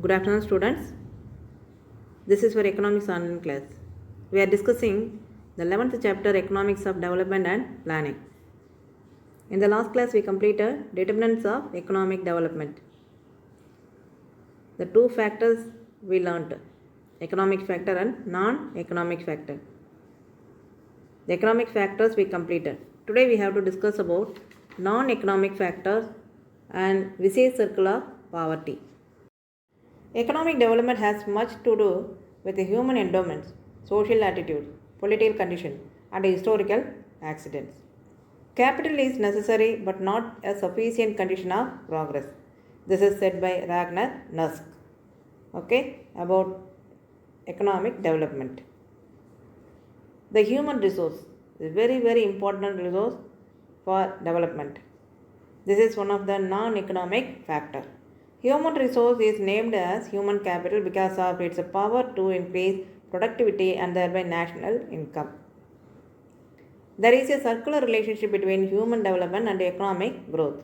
Good afternoon, students. This is for economics online class. We are discussing the 11th chapter, Economics of Development and Planning. In the last class, we completed determinants of economic development. The two factors we learned, economic factor and non-economic factor. The economic factors we completed. Today we have to discuss about non-economic factors and vicious circle of poverty. Economic development has much to do with the human endowments, social attitudes, political conditions, and historical accidents. Capital is necessary but not a sufficient condition of progress. This is said by Ragnar Nusk. About economic development. The human resource is a very important resource for development. This is one of the non-economic factors. Human resource is named as human capital because of its power to increase productivity and thereby national income. There is a circular relationship between human development and economic growth.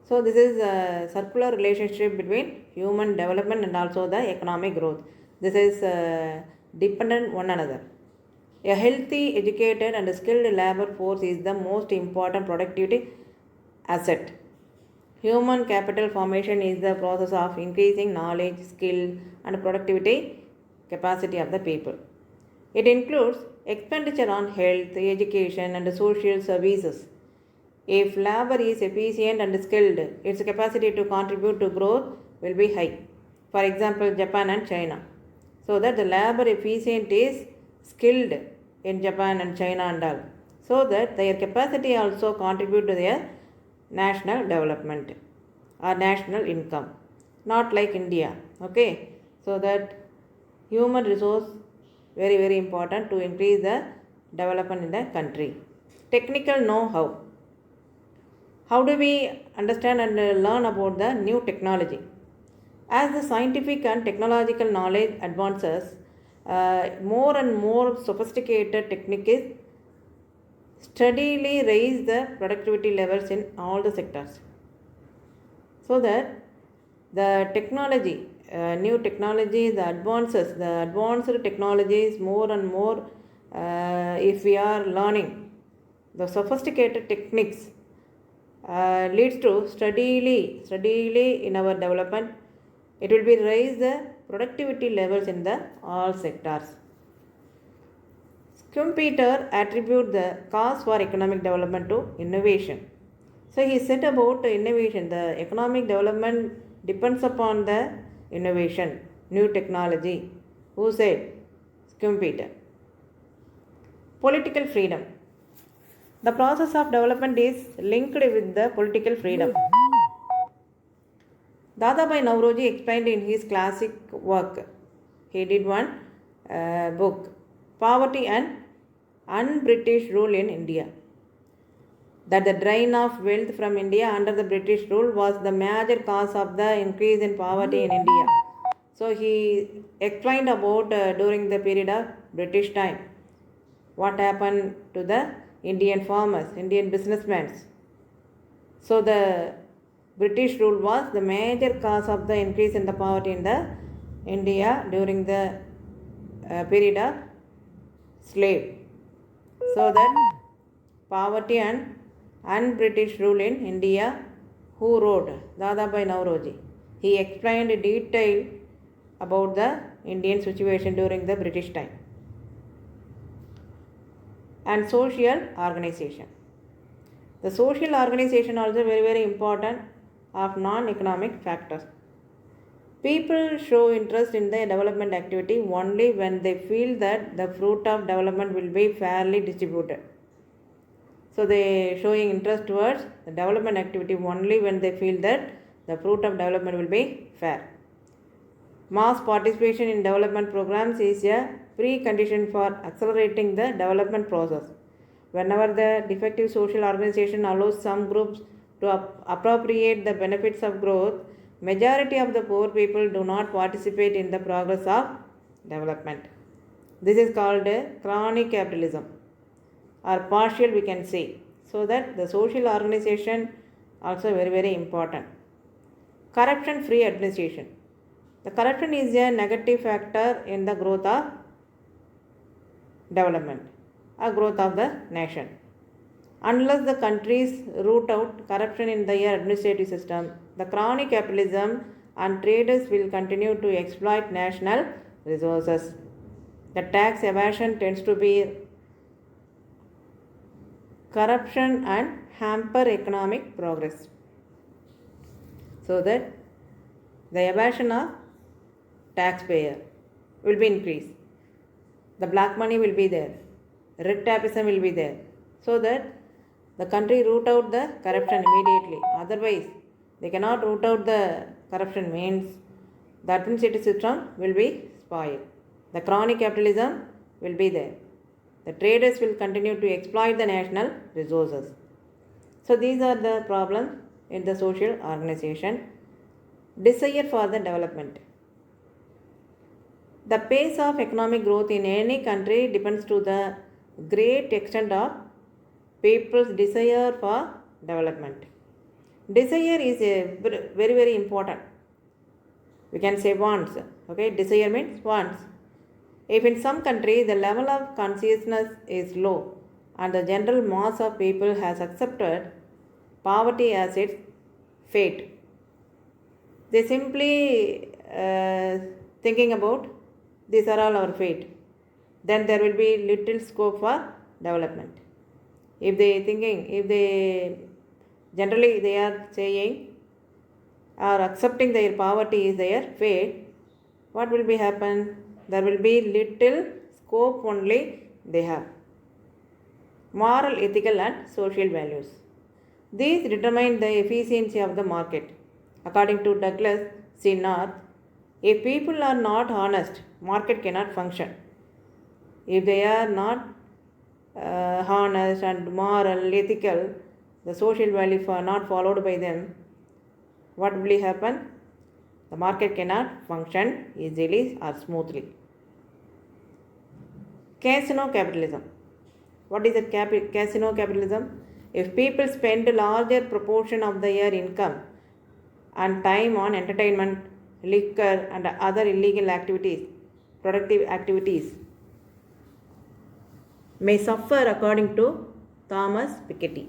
So this is a circular relationship between human development and also the economic growth. This is dependent one another. A healthy, educated and skilled labor force is the most important productivity asset. Human capital formation is the process of increasing knowledge, skill and productivity capacity of the people. It includes expenditure on health, education and social services. If labor is efficient and skilled, its capacity to contribute to growth will be high. For example, Japan and China. So that the labor efficient is skilled in Japan and China and all. So that their capacity also contribute to their national development or national income. Not like India. So that human resource very important to increase the development in the country. Technical know-how. How do we understand and learn about the new technology? As the scientific and technological knowledge advances, more and more sophisticated techniques steadily raise the productivity levels in all the sectors. So that the technology, new technology, the advanced technologies more and more, if we are learning the sophisticated techniques, leads to steadily in our development. It will be raise the productivity levels in the all sectors. Schumpeter attribute the cause for economic development to innovation. So he said about innovation, the economic development depends upon the innovation, new technology. Who said? Schumpeter. Political freedom. The process of development is linked with the political freedom. Dadabhai Naoroji explained in his classic work, he did one book, Poverty and Un-British Rule in India, that the drain of wealth from India under the British rule was the major cause of the increase in poverty in India. So he explained about during the period of British time, what happened to the Indian farmers, Indian businessmen. So the British rule was the major cause of the increase in the poverty in the India during the period of slave. So that poverty and un-British rule in India, who wrote? Dadabhai Naoroji. He explained in detail about the Indian situation during the British time. And social organization. The social organization also very important of non-economic factors. People show interest in the development activity only when they feel that the fruit of development will be fairly distributed. So they showing interest towards the development activity only when they feel that the fruit of development will be fair. Mass participation in development programs is a precondition for accelerating the development process. Whenever the defective social organization allows some groups to appropriate the benefits of growth, majority of the poor people do not participate in the progress of development. This is called chronic capitalism, or partial we can say. So that the social organization also very important. Corruption free administration. The corruption is a negative factor in the growth of development or growth of the nation. Unless the countries root out corruption in their administrative system, the crony capitalism and traders will continue to exploit national resources. The tax evasion tends to be corruption and hamper economic progress. So that the evasion of taxpayer will be increased. The black money will be there. Red tapeism will be there. So that the country root out the corruption immediately. Otherwise, they cannot root out the corruption means the administrative system will be spoiled. The crony capitalism will be there. The traders will continue to exploit the national resources. So these are the problems in the social organization. Desire for the development. The pace of economic growth in any country depends to the great extent of people's desire for development. Desire is a very, very important. We can say wants. Okay, desire means wants. If in some country the level of consciousness is low and the general mass of people has accepted poverty as its fate, they simply thinking about these are all our fate, then there will be little scope for development. If they generally they are saying or accepting their poverty is their fate, what will be happen? There will be little scope only they have. Moral, ethical and social values. These determine the efficiency of the market. According to Douglas C. North, if people are not honest, market cannot function. If they are not honest and moral, ethical, the social values are not followed by them, what will happen? The market cannot function easily or smoothly. Casino capitalism. What is casino capitalism? If people spend a larger proportion of their income and time on entertainment, liquor and other illegal activities, productive activities, may suffer according to Thomas Piketty.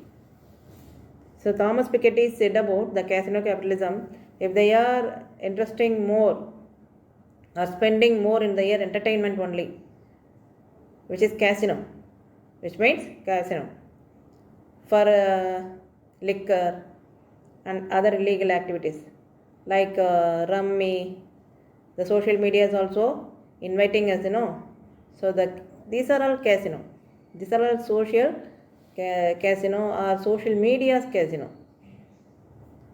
So Thomas Piketty said about the casino capitalism, if they are interesting more or spending more in their entertainment only, which is casino, which means casino, for liquor and other illegal activities like rummy, the social media is also inviting us, so these are all casino. These are all social casino or social media's casino.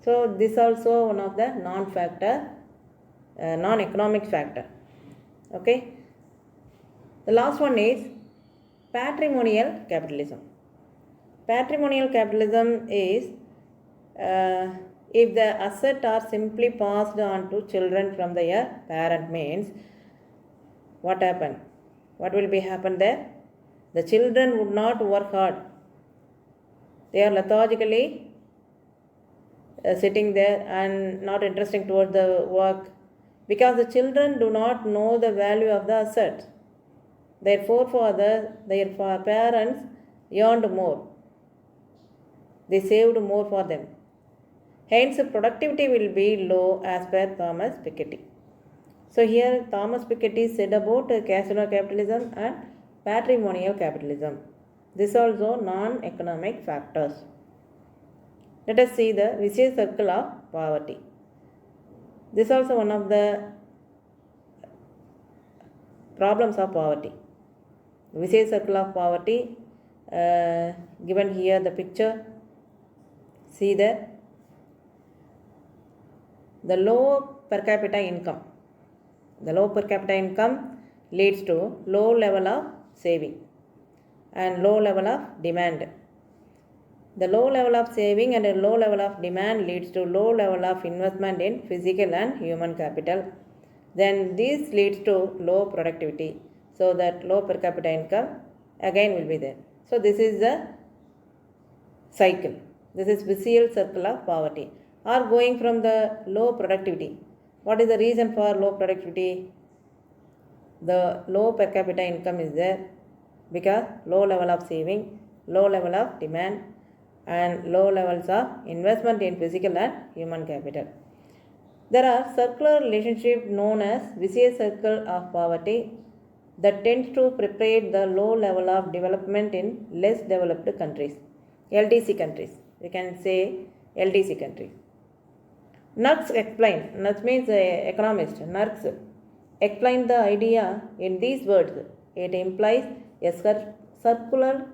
So this also one of the non-economic factor. Okay. The last one is patrimonial capitalism. Patrimonial capitalism is if the assets are simply passed on to children from their parent means, what happen? What will be happen there? The children would not work hard. They are lethargically sitting there and not interested towards the work because the children do not know the value of the assets. Their forefathers, their parents earned more. They saved more for them. Hence, productivity will be low as per Thomas Piketty. So here Thomas Piketty said about casino capitalism and patrimonial capitalism. This also non-economic factors. Let us see the vicious circle of poverty. This is also one of the problems of poverty. Vicious circle of poverty, given here the picture. See there. The low per capita income. The low per capita income leads to low level of saving and low level of demand. The low level of saving and a low level of demand leads to low level of investment in physical and human capital. Then this leads to low productivity. So that low per capita income again will be there. So this is the cycle. This is vicious circle of poverty. Or going from the low productivity. What is the reason for low productivity? The low per capita income is there because low level of saving, low level of demand, and low levels of investment in physical and human capital. There are circular relationships known as vicious circle of poverty that tends to perpetuate the low level of development in less developed countries, LDC countries. We can say LDC countries. Nurks explain, Nurks means economist, Nurks explain the idea in these words. It implies a circular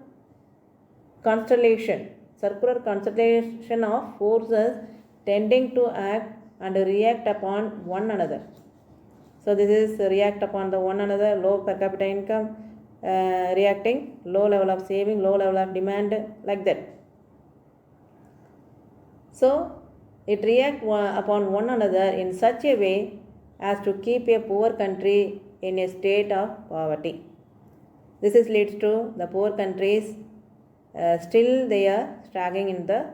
constellation of forces tending to act and react upon one another. So this is react upon the one another, low per capita income, reacting, low level of saving, low level of demand, like that. So it reacts upon one another in such a way as to keep a poor country in a state of poverty. This leads to the poor countries still they are struggling in the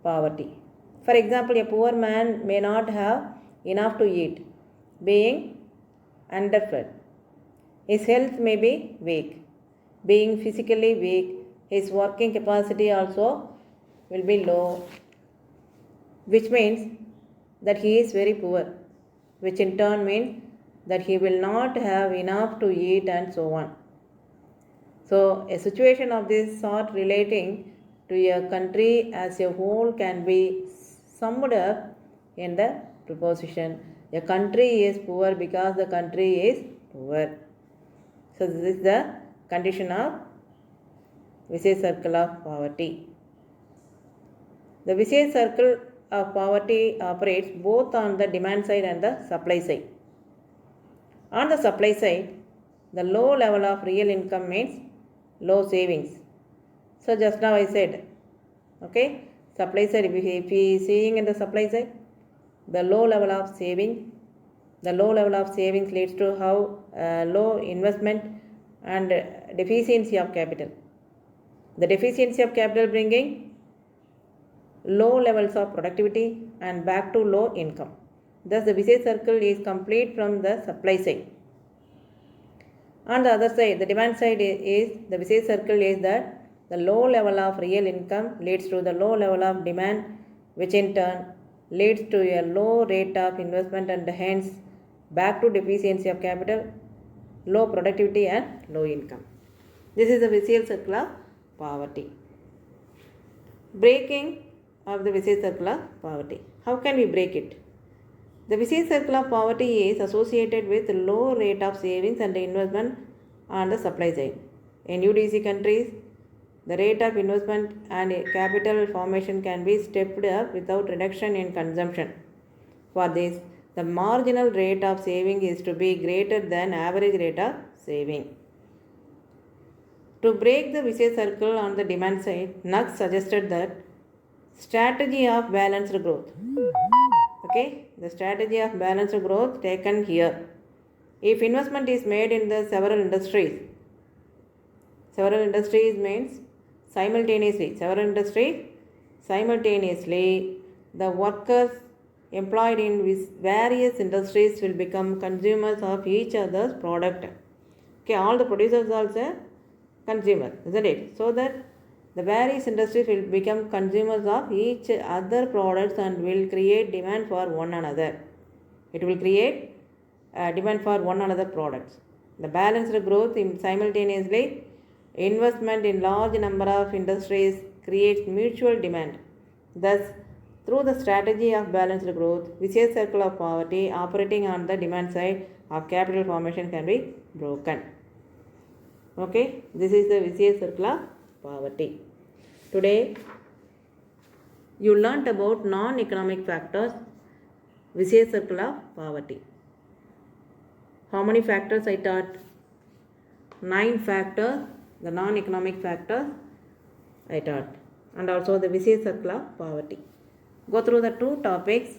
poverty. For example, a poor man may not have enough to eat, being underfed. His health may be weak. Being physically weak, his working capacity also will be low, which means that he is very poor, which in turn means that he will not have enough to eat and so on. So a situation of this sort relating to a country as a whole can be summed up in the proposition, a country is poor because the country is poor. So this is the condition of vicious circle of poverty. The vicious circle of poverty operates both on the demand side and the supply side. On the supply side, the low level of real income means low savings. So just now I said, okay, supply side, if we seeing in the supply side, the low level of saving, the low level of savings leads to how low investment and deficiency of capital. The deficiency of capital bringing low levels of productivity and back to low income. Thus the vicious circle is complete from the supply side. On the other side, the demand side is the vicious circle is that the low level of real income leads to the low level of demand, which in turn leads to a low rate of investment and hence back to deficiency of capital, low productivity and low income. This is the vicious circle of poverty. Breaking of the vicious circle of poverty. How can we break it? The vicious circle of poverty is associated with low rate of savings and investment on the supply side. In UDC countries, the rate of investment and capital formation can be stepped up without reduction in consumption. For this, the marginal rate of saving is to be greater than average rate of saving. To break the vicious circle on the demand side, Nux suggested that strategy of balanced growth. Okay, the strategy of balanced growth taken here. If investment is made in the several industries means simultaneously, the workers employed in various industries will become consumers of each other's product. Okay, all the producers also consumer, isn't it? So that the various industries will become consumers of each other products and will create demand for one another. It will create demand for one another products. The balanced growth in simultaneously investment in large number of industries creates mutual demand. Thus, through the strategy of balanced growth, vicious circle of poverty operating on the demand side of capital formation can be broken. Okay, this is the vicious circle of poverty. Today, you learnt about non-economic factors, vicious circle of poverty. How many factors I taught? 9 factors, the non-economic factors I taught, and also the vicious circle of poverty. Go through the 2 topics.